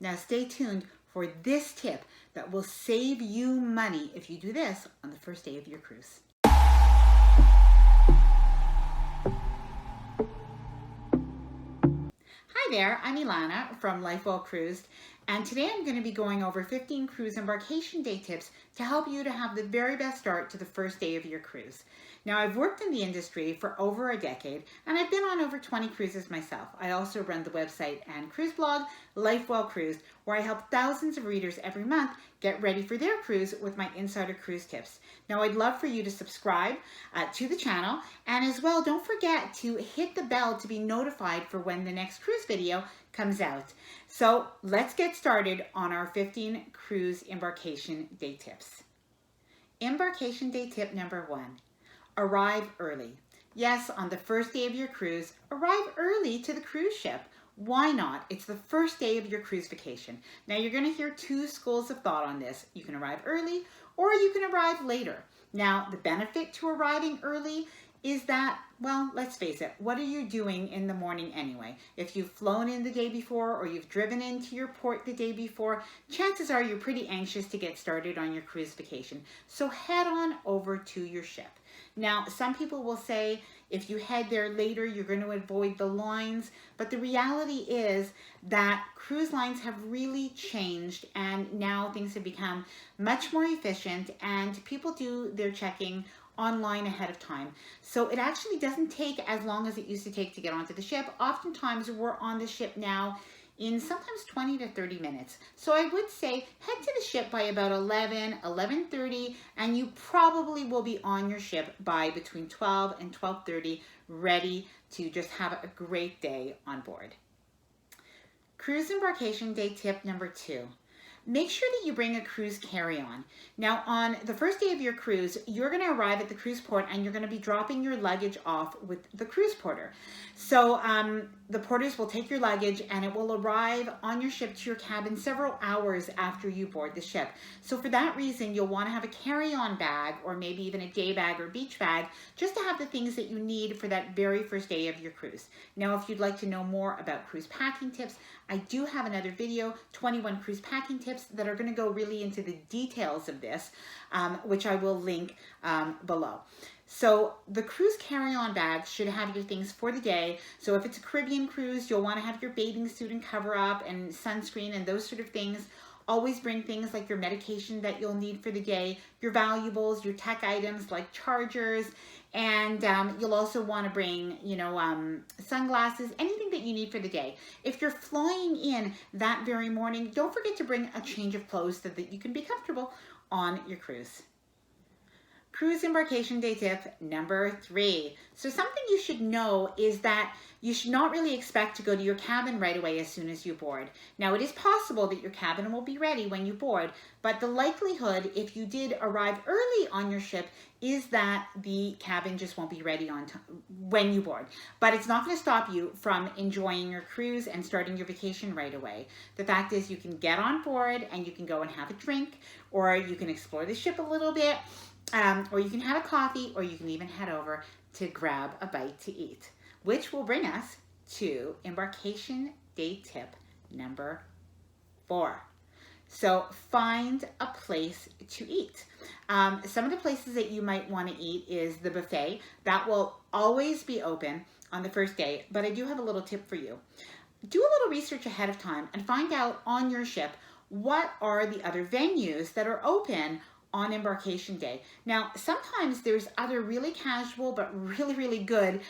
Now stay tuned for this tip that will save you money if you do this on the first day of your cruise. Hi there, I'm Ilana from Life Well Cruised, and today I'm going to be going over 15 cruise embarkation day tips to help you to have the very best start to the first day of your cruise. Now, I've worked in the industry for over a decade, and I've been on over 20 cruises myself. I also run the website and cruise blog, Life Well Cruised, where I help thousands of readers every month get ready for their cruise with my insider cruise tips. Now, I'd love for you to subscribe to the channel, and as well, don't forget to hit the bell to be notified for when the next cruise video comes out. So let's get started on our 15 cruise embarkation day tips. Embarkation day tip number 1. Arrive early. Yes, on the first day of your cruise, arrive early to the cruise ship. Why not? It's the first day of your cruise vacation. Now you're going to hear two schools of thought on this. You can arrive early or you can arrive later. Now the benefit to arriving early is that, well, let's face it, what are you doing in the morning anyway? If you've flown in the day before or you've driven into your port the day before, chances are you're pretty anxious to get started on your cruise vacation. So head on over to your ship. Now, some people will say if you head there later, you're going to avoid the lines, but the reality is that cruise lines have really changed and now things have become much more efficient and people do their checking online ahead of time. So it actually doesn't take as long as it used to take to get onto the ship. Oftentimes we're on the ship now in sometimes 20 to 30 minutes. So I would say head to the ship by about 11:30, and you probably will be on your ship by between 12 and 12:30, ready to just have a great day on board. Cruise embarkation day tip number 2. Make sure that you bring a cruise carry-on. Now, on the first day of your cruise, you're going to arrive at the cruise port and you're going to be dropping your luggage off with the cruise porter. So the porters will take your luggage and it will arrive on your ship to your cabin several hours after you board the ship. So for that reason, you'll want to have a carry-on bag or maybe even a day bag or beach bag just to have the things that you need for that very first day of your cruise. Now, if you'd like to know more about cruise packing tips, I do have another video, 21 cruise packing tips, that are going to go really into the details of this, which I will link below. So the cruise carry-on bag should have your things for the day. So if it's a Caribbean cruise, you'll want to have your bathing suit and cover up and sunscreen and those sort of things. Always bring things like your medication that you'll need for the day, your valuables, your tech items like chargers, and you'll also want to bring, sunglasses, anything that you need for the day. If you're flying in that very morning, don't forget to bring a change of clothes so that you can be comfortable on your cruise. Cruise embarkation day tip number 3. So something you should know is that you should not really expect to go to your cabin right away as soon as you board. Now, it is possible that your cabin will be ready when you board, but the likelihood, if you did arrive early on your ship, is that the cabin just won't be ready on time when you board. But it's not going to stop you from enjoying your cruise and starting your vacation right away. The fact is you can get on board and you can go and have a drink, or you can explore the ship a little bit, or you can have a coffee, or you can even head over to grab a bite to eat, which will bring us to embarkation day tip number 4. So find a place to eat. Some of the places that you might want to eat is the buffet. That will always be open on the first day, but I do have a little tip for you. Do a little research ahead of time and find out on your ship what are the other venues that are open on embarkation day. Now, sometimes there's other really casual but really good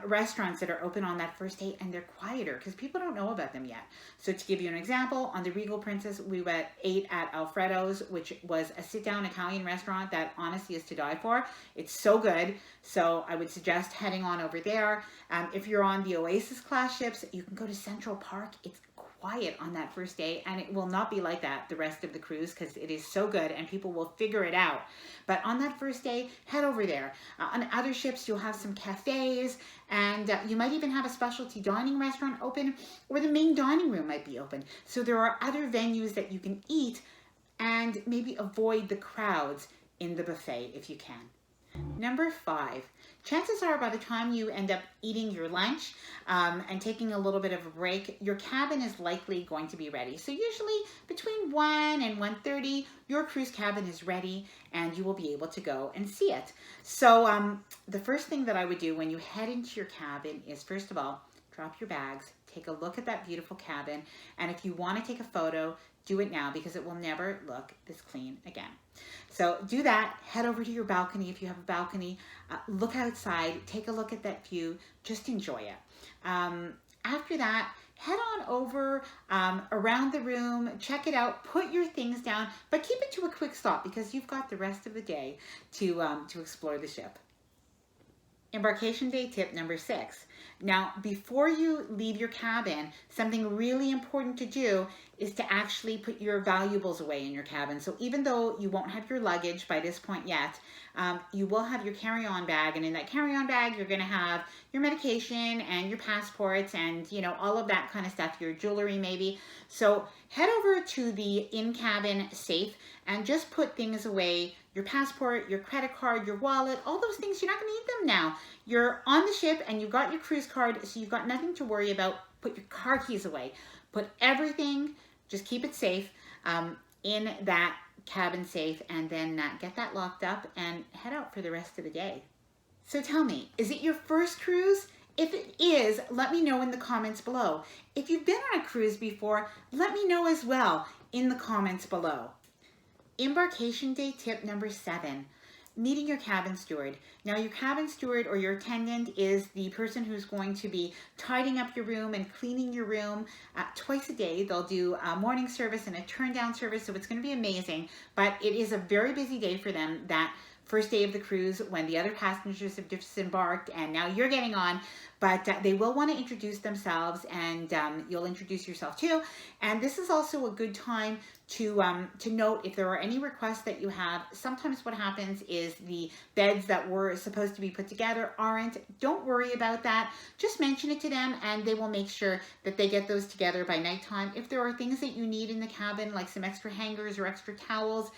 restaurants that are open on that first day, and they're quieter because people don't know about them yet. So to give you an example, on the Regal Princess, we ate at Alfredo's, which was a sit-down Italian restaurant that honestly is to die for. It's so good. So I would suggest heading on over there. If you're on the Oasis class ships, you can go to Central Park. It's quiet on that first day, and it will not be like that the rest of the cruise because it is so good and people will figure it out. But on that first day, head over there. On other ships, you'll have some cafes, and you might even have a specialty dining restaurant open, or the main dining room might be open. So there are other venues that you can eat and maybe avoid the crowds in the buffet if you can. Number 5, chances are by the time you end up eating your lunch and taking a little bit of a break, your cabin is likely going to be ready. So usually between 1 and 1:30, your cruise cabin is ready and you will be able to go and see it. So the first thing that I would do when you head into your cabin is, first of all, drop your bags, take a look at that beautiful cabin, and if you want to take a photo, do it now because it will never look this clean again. So do that, head over to your balcony if you have a balcony, look outside, take a look at that view, just enjoy it. After that, head on over around the room, check it out, put your things down, but keep it to a quick stop because you've got the rest of the day to explore the ship. Embarkation day tip number 6. Now, before you leave your cabin, something really important to do is to actually put your valuables away in your cabin. So even though you won't have your luggage by this point yet, you will have your carry-on bag, and in that carry-on bag, you're gonna have your medication and your passports and, you know, all of that kind of stuff, your jewelry maybe. So head over to the in-cabin safe and just put things away, your passport, your credit card, your wallet, all those things. You're not gonna need them now. You're on the ship and you've got your cruise card, so you've got nothing to worry about. Put your car keys away. Put everything, just keep it safe in that cabin safe, and then get that locked up and head out for the rest of the day. So tell me, is it your first cruise? If it is, let me know in the comments below. If you've been on a cruise before, let me know as well in the comments below. Embarkation day tip number 7, meeting your cabin steward. Now your cabin steward or your attendant is the person who's going to be tidying up your room and cleaning your room twice a day. They'll do a morning service and a turn down service, so it's going to be amazing, but it is a very busy day for them that first day of the cruise when the other passengers have disembarked and now you're getting on. But they will want to introduce themselves, and you'll introduce yourself too. And this is also a good time to note if there are any requests that you have. Sometimes what happens is the beds that were supposed to be put together aren't. Don't worry about that. Just mention it to them and they will make sure that they get those together by nighttime. If there are things that you need in the cabin, like some extra hangers or extra towels,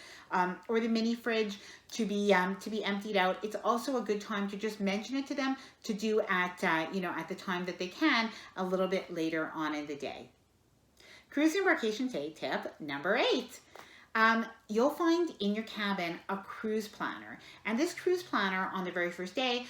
or the mini fridge to be emptied out, it's also a good time to just mention it to them to do at at the time that they can, a little bit later on in the day. Cruise embarkation day tip number 8. You'll find in your cabin a cruise planner, and this cruise planner on the very first day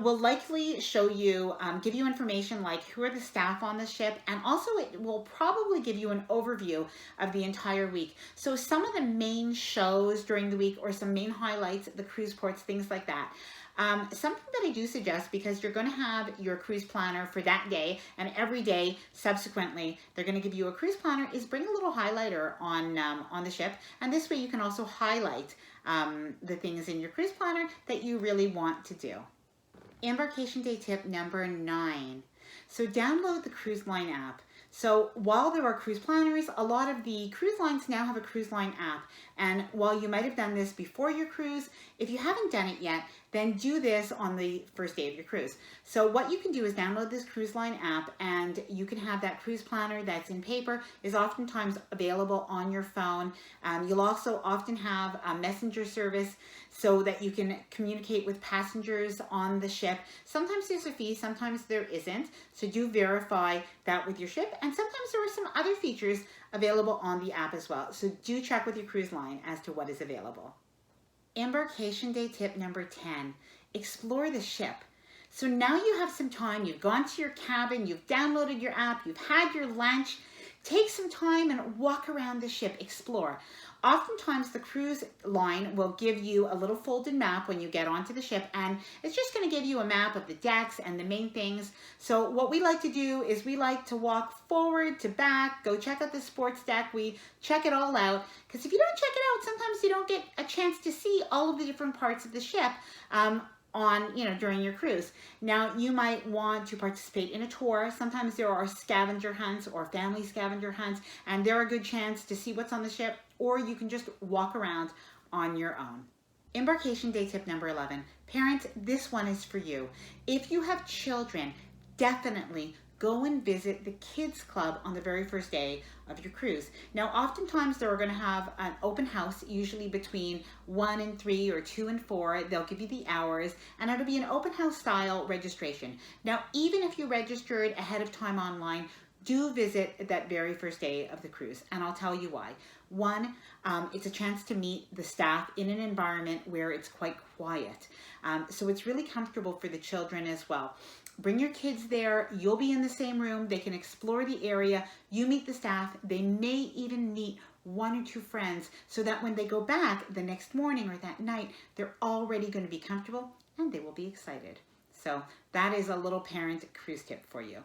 will likely show you, give you information like who are the staff on the ship, and also it will probably give you an overview of the entire week. So some of the main shows during the week or some main highlights, the cruise ports, things like that. Something that I do suggest, because you're going to have your cruise planner for that day and every day subsequently they're going to give you a cruise planner, is bring a little highlighter on the ship, and this way you can also highlight the things in your cruise planner that you really want to do. Embarkation day tip number 9. So download the cruise line app. So while there are cruise planners, a lot of the cruise lines now have a cruise line app. And while you might have done this before your cruise, if you haven't done it yet, then do this on the first day of your cruise. So what you can do is download this cruise line app, and you can have that cruise planner that's in paper is oftentimes available on your phone. You'll also often have a messenger service so that you can communicate with passengers on the ship. Sometimes there's a fee, sometimes there isn't. So do verify that with your ship. And sometimes there are some other features available on the app as well. So do check with your cruise line as to what is available. Embarkation day tip number 10, explore the ship. So now you have some time, you've gone to your cabin, you've downloaded your app, you've had your lunch. Take some time and walk around the ship, explore. Oftentimes the cruise line will give you a little folded map when you get onto the ship, and it's just going to give you a map of the decks and the main things. So what we like to do is we like to walk forward to back, go check out the sports deck. We check it all out, because if you don't check it out, sometimes you don't get a chance to see all of the different parts of the ship during your cruise. Now you might want to participate in a tour. Sometimes there are scavenger hunts or family scavenger hunts, and they're a good chance to see what's on the ship, or you can just walk around on your own. Embarkation day tip number 11. Parents, this one is for you. If you have children, definitely go and visit the kids club on the very first day of your cruise. Now, oftentimes they're going to have an open house, usually between 1 and 3 or 2 and 4. They'll give you the hours, and it'll be an open house style registration. Now, even if you registered ahead of time online, do visit that very first day of the cruise, and I'll tell you why. One, it's a chance to meet the staff in an environment where it's quite quiet. So it's really comfortable for the children as well. Bring your kids there. You'll be in the same room. They can explore the area. You meet the staff. They may even meet 1 or 2 friends so that when they go back the next morning or that night, they're already going to be comfortable and they will be excited. So that is a little parent cruise tip for you.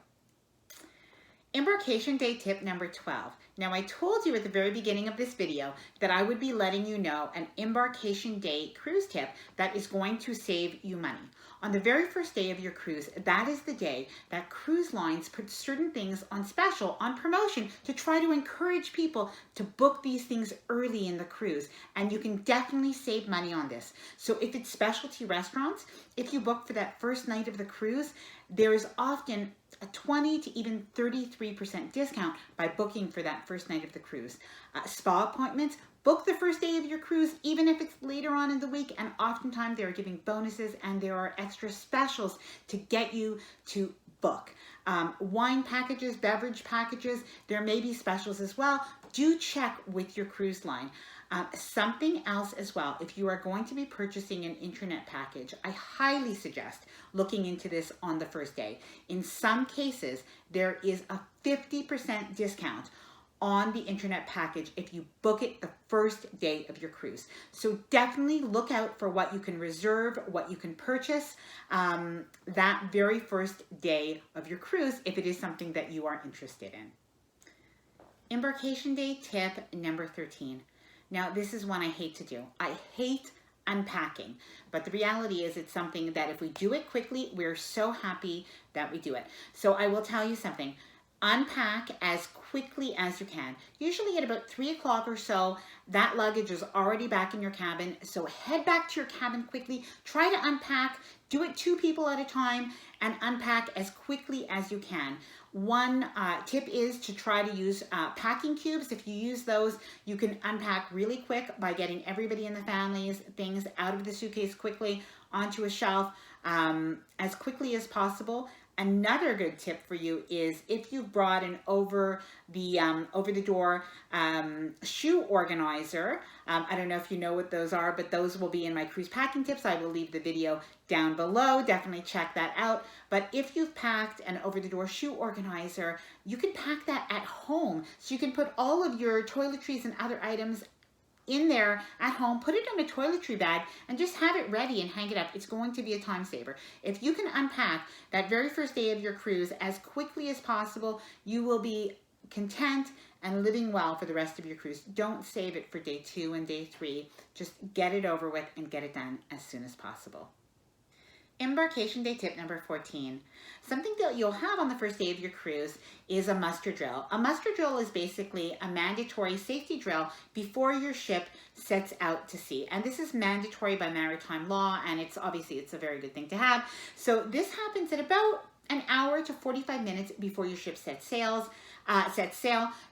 Embarkation day tip number 12. Now, I told you at the very beginning of this video that I would be letting you know an embarkation day cruise tip that is going to save you money. On the very first day of your cruise, that is the day that cruise lines put certain things on special, on promotion, to try to encourage people to book these things early in the cruise. And you can definitely save money on this. So if it's specialty restaurants, if you book for that first night of the cruise, there is often a 20 to even 33% discount by booking for that first night of the cruise. Spa appointments, book the first day of your cruise, even if it's later on in the week, and oftentimes they're giving bonuses and there are extra specials to get you to book. Wine packages, beverage packages, there may be specials as well. Do check with your cruise line. Something else as well, if you are going to be purchasing an internet package, I highly suggest looking into this on the first day. In some cases, there is a 50% discount on the internet package if you book it the first day of your cruise. So definitely look out for what you can reserve, what you can purchase that very first day of your cruise if it is something that you are interested in. Embarkation day tip number 13. Now, this is one I hate to do. I hate unpacking, but the reality is it's something that if we do it quickly, we're so happy that we do it. So I will tell you something. Unpack as quickly as you can. Usually at about 3 o'clock or so, that luggage is already back in your cabin. So head back to your cabin quickly. Try to unpack. Do it 2 people at a time and unpack as quickly as you can. One tip is to try to use packing cubes. If you use those, you can unpack really quick by getting everybody in the family's things out of the suitcase quickly onto a shelf as quickly as possible. Another good tip for you is if you brought an over the door shoe organizer. I don't know if you know what those are, but those will be in my cruise packing tips. I will leave the video down below. Definitely check that out. But if you've packed an over the door shoe organizer, you can pack that at home. So you can put all of your toiletries and other items in there at home, put it in a toiletry bag and just have it ready and hang it up. It's going to be a time saver. If you can unpack that very first day of your cruise as quickly as possible, you will be content and living well for the rest of your cruise. Don't save it for day 2 and day 3. Just get it over with and get it done as soon as possible. Embarkation day tip number 14. Something that you'll have on the first day of your cruise is a muster drill. A muster drill is basically a mandatory safety drill before your ship sets out to sea. And this is mandatory by maritime law, and it's a very good thing to have. So this happens at about an hour to 45 minutes before your ship sets sail.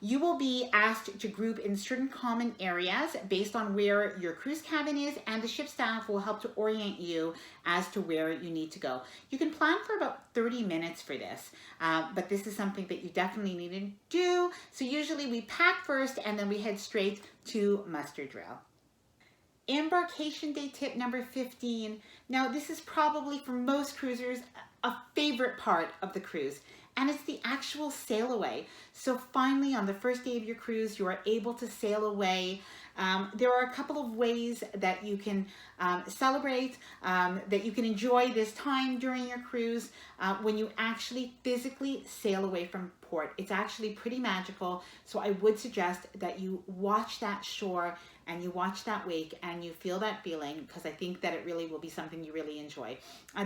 You will be asked to group in certain common areas based on where your cruise cabin is, and the ship staff will help to orient you as to where you need to go. You can plan for about 30 minutes for this, but this is something that you definitely need to do. So usually we pack first and then we head straight to muster drill. Embarkation day tip number 15. Now, this is probably for most cruisers a favorite part of the cruise, and it's the actual sail away. So finally, on the first day of your cruise, you are able to sail away. There are a couple of ways that you can celebrate, that you can enjoy this time during your cruise when you actually physically sail away from port. It's actually pretty magical, so I would suggest that you watch that shore and you watch that wake and you feel that feeling, because I think that it really will be something you really enjoy.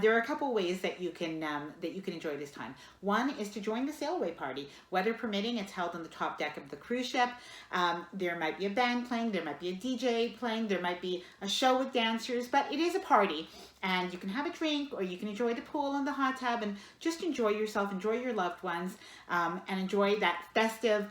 There are a couple ways that you can enjoy this time. One is to join the sail away party, weather permitting. permitting, it's held on the top deck of the cruise ship. There might be a band playing, there might be a DJ playing, there might be a show with dancers, but it is a party. And you can have a drink, or you can enjoy the pool and the hot tub and just enjoy yourself, enjoy your loved ones, and enjoy that festive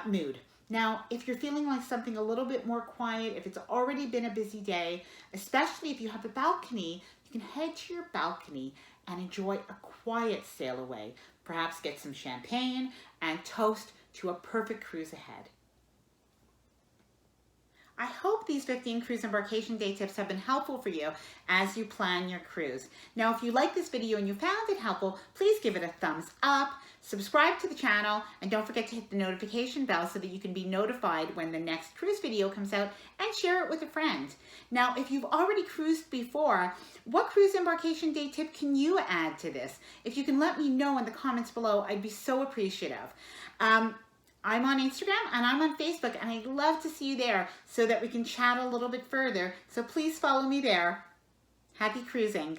mood. Now, if you're feeling like something a little bit more quiet, if it's already been a busy day, especially if you have a balcony, you can head to your balcony and enjoy a quiet sail away. Perhaps get some champagne and toast to a perfect cruise ahead. I hope these 15 cruise embarkation day tips have been helpful for you as you plan your cruise. Now, if you like this video and you found it helpful, please give it a thumbs up, subscribe to the channel, and don't forget to hit the notification bell so that you can be notified when the next cruise video comes out, and share it with a friend. Now, if you've already cruised before, what cruise embarkation day tip can you add to this? If you can let me know in the comments below, I'd be so appreciative. I'm on Instagram and I'm on Facebook, and I'd love to see you there so that we can chat a little bit further. So please follow me there. Happy cruising.